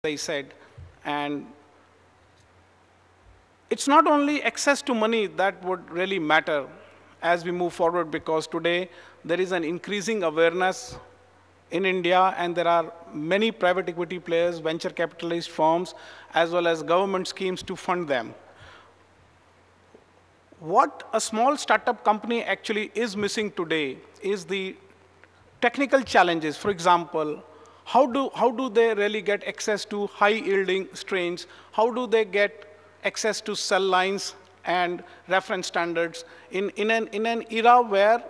I said. And it's not only access to money that would really matter as we move forward, because today there is an increasing awareness in India, and there are many private equity players, venture capitalist firms, as well as government schemes to fund them. What a small startup company actually is missing today is the technical challenges. For example, how do they really get access to high-yielding strains? How do they get access to cell lines and reference standards in an era where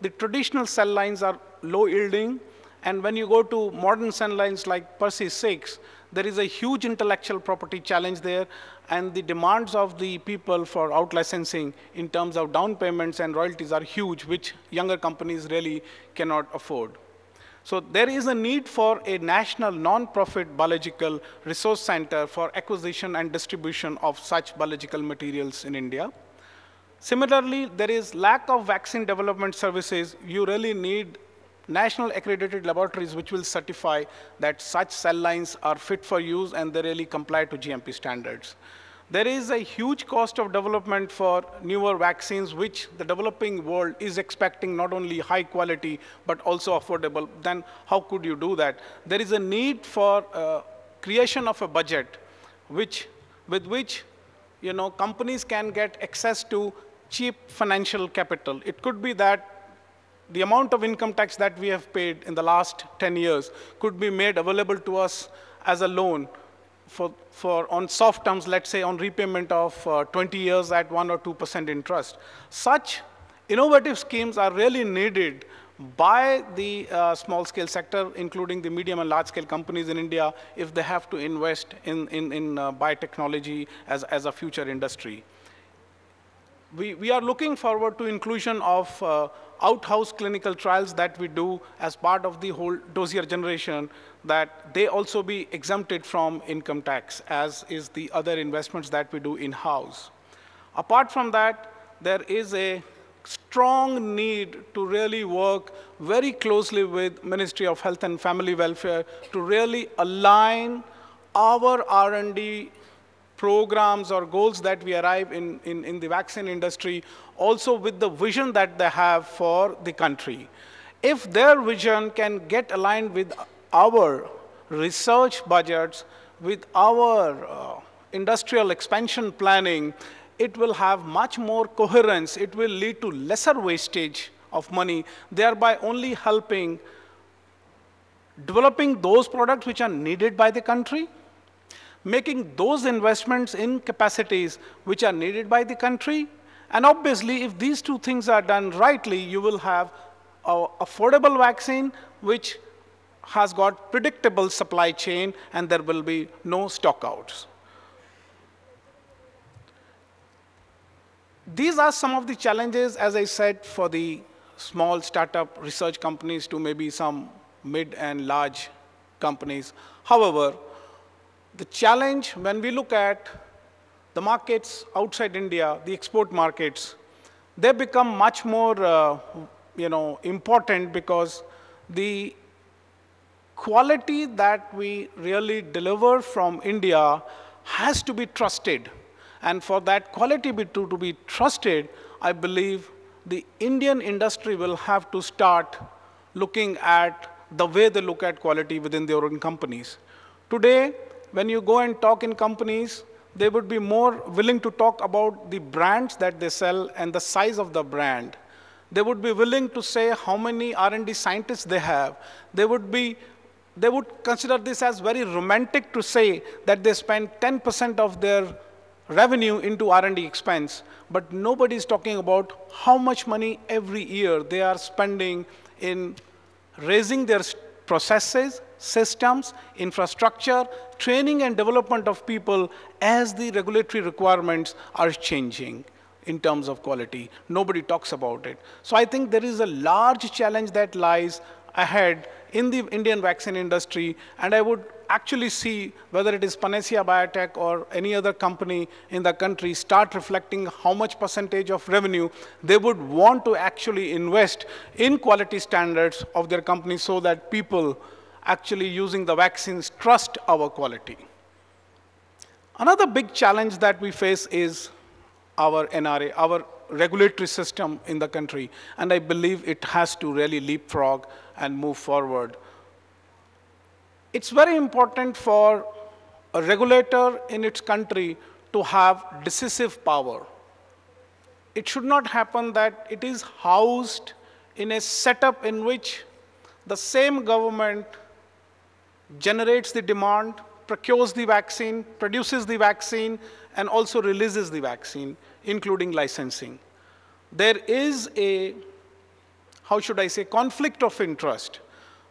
the traditional cell lines are low-yielding? And when you go to modern cell lines like PERSE 6, there is a huge intellectual property challenge there, and the demands of the people for out-licensing in terms of down payments and royalties are huge, which younger companies really cannot afford. So there is a need for a national non-profit biological resource center for acquisition and distribution of such biological materials in India. Similarly, there is lack of vaccine development services. You really need national accredited laboratories which will certify that such cell lines are fit for use and they really comply to GMP standards. There is a huge cost of development for newer vaccines, which the developing world is expecting not only high quality, but also affordable. Then how could you do that? There is a need for creation of a budget with which companies can get access to cheap financial capital. It could be that the amount of income tax that we have paid in the last 10 years could be made available to us as a loan on soft terms, let's say on repayment of 20 years at 1 or 2% interest. Such innovative schemes are really needed by the small-scale sector, including the medium and large-scale companies in India, if they have to invest in biotechnology as a future industry. We are looking forward to inclusion of out-house clinical trials that we do as part of the whole dossier generation, that they also be exempted from income tax, as is the other investments that we do in-house. Apart from that, there is a strong need to really work very closely with Ministry of Health and Family Welfare to really align our R&D programs or goals that we arrive in the vaccine industry also with the vision that they have for the country. If their vision can get aligned with our research budgets, with our industrial expansion planning, it will have much more coherence. It will lead to lesser wastage of money, thereby only helping developing those products which are needed by the country, making those investments in capacities which are needed by the country. And obviously, if these two things are done rightly, you will have an affordable vaccine which has got predictable supply chain, and there will be no stockouts. These are some of the challenges, as I said, for the small startup research companies to maybe some mid and large companies. However, the challenge when we look at the markets outside India, the export markets, they become much more important, because the quality that we really deliver from India has to be trusted. And for that quality to be trusted, I believe the Indian industry will have to start looking at the way they look at quality within their own companies. Today, when you go and talk in companies, they would be more willing to talk about the brands that they sell and the size of the brand. They would be willing to say how many R&D scientists they have. They would consider this as very romantic to say that they spend 10% of their revenue into R&D expense, but nobody is talking about how much money every year they are spending in raising their processes, systems, infrastructure, training and development of people as the regulatory requirements are changing in terms of quality. Nobody talks about it. So I think there is a large challenge that lies ahead in the Indian vaccine industry, and I would actually see whether it is Panacea Biotech or any other company in the country start reflecting how much percentage of revenue they would want to actually invest in quality standards of their company, so that people actually using the vaccines trust our quality. Another big challenge that we face is our NRA, our regulatory system in the country, and I believe it has to really leapfrog and move forward. It's very important for a regulator in its country to have decisive power. It should not happen that it is housed in a setup in which the same government generates the demand, procures the vaccine, produces the vaccine, and also releases the vaccine, including licensing. There is a, how should I say, conflict of interest.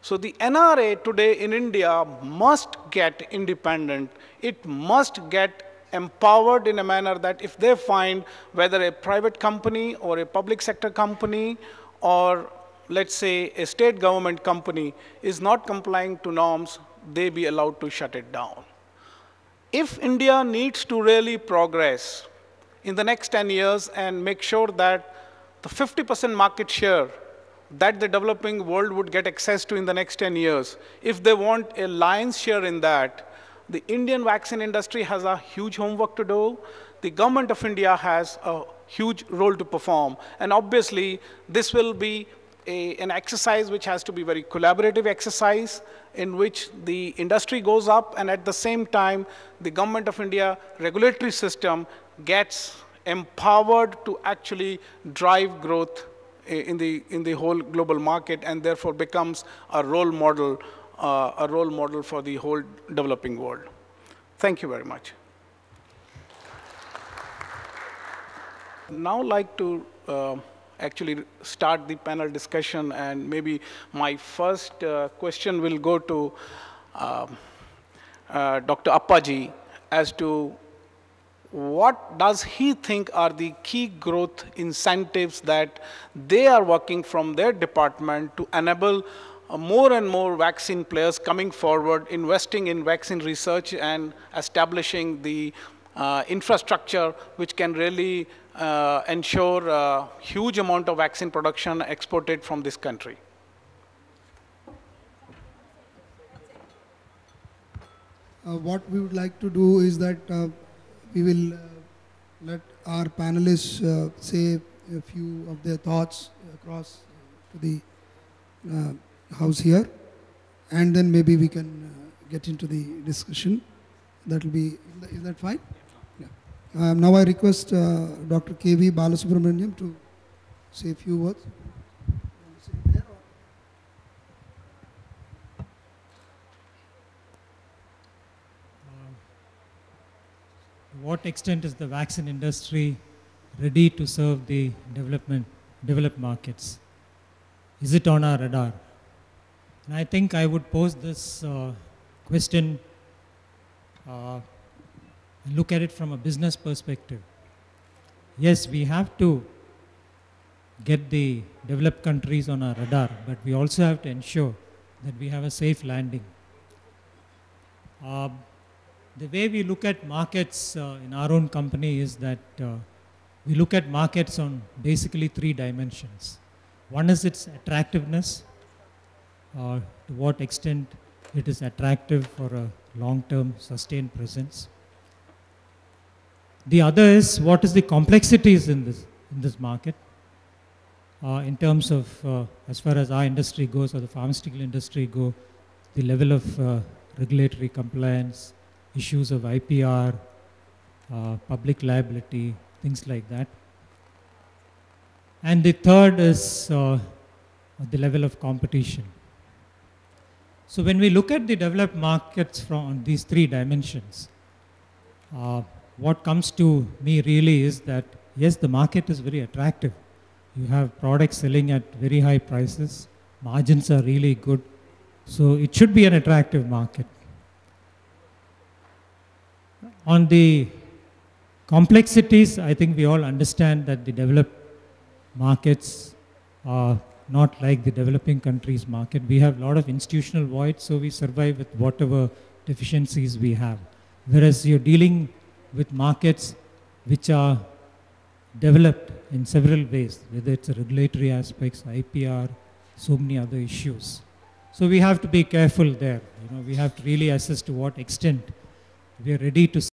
So the NRA today in India must get independent. It must get empowered in a manner that if they find whether a private company or a public sector company or let's say a state government company is not complying to norms, they be allowed to shut it down. If India needs to really progress in the next 10 years and make sure that the 50% market share that the developing world would get access to in the next 10 years, if they want a lion's share in that, the Indian vaccine industry has a huge homework to do. The government of India has a huge role to perform. And obviously, this will be an exercise which has to be very collaborative exercise in which the industry goes up and at the same time, the government of India regulatory system gets empowered to actually drive growth in the whole global market and therefore becomes a role model for the whole developing world. Thank you very much. Now I'd like to actually start the panel discussion, and maybe my first question will go to Dr. Appaji as to what does he think are the key growth incentives that they are working from their department to enable more and more vaccine players coming forward, investing in vaccine research and establishing the infrastructure which can really ensure a huge amount of vaccine production exported from this country. What we would like to do is that we will let our panelists say a few of their thoughts across to the house here, and then maybe we can get into the discussion. That will be, is that fine? Yeah. Now I request Dr. K.V. Balasubramaniam to say a few words. To what extent is the vaccine industry ready to serve the developed markets? Is it on our radar? And I think I would pose this question and look at it from a business perspective. Yes, we have to get the developed countries on our radar, but we also have to ensure that we have a safe landing. The way we look at markets in our own company is that we look at markets on basically 3 dimensions. One is its attractiveness, to what extent it is attractive for a long-term sustained presence. The other is what is the complexities in this market in terms of as far as our industry goes or the pharmaceutical industry go, the level of regulatory compliance, issues of IPR, public liability, things like that. And the third is the level of competition. So when we look at the developed markets from these 3 dimensions, what comes to me really is that, yes, the market is very attractive. You have products selling at very high prices, margins are really good, so it should be an attractive market. On the complexities, I think we all understand that the developed markets are not like the developing countries market. We have a lot of institutional voids, so we survive with whatever deficiencies we have. Whereas you're dealing with markets which are developed in several ways, whether it's regulatory aspects, IPR, so many other issues. So we have to be careful there. We have to really assess to what extent we are ready to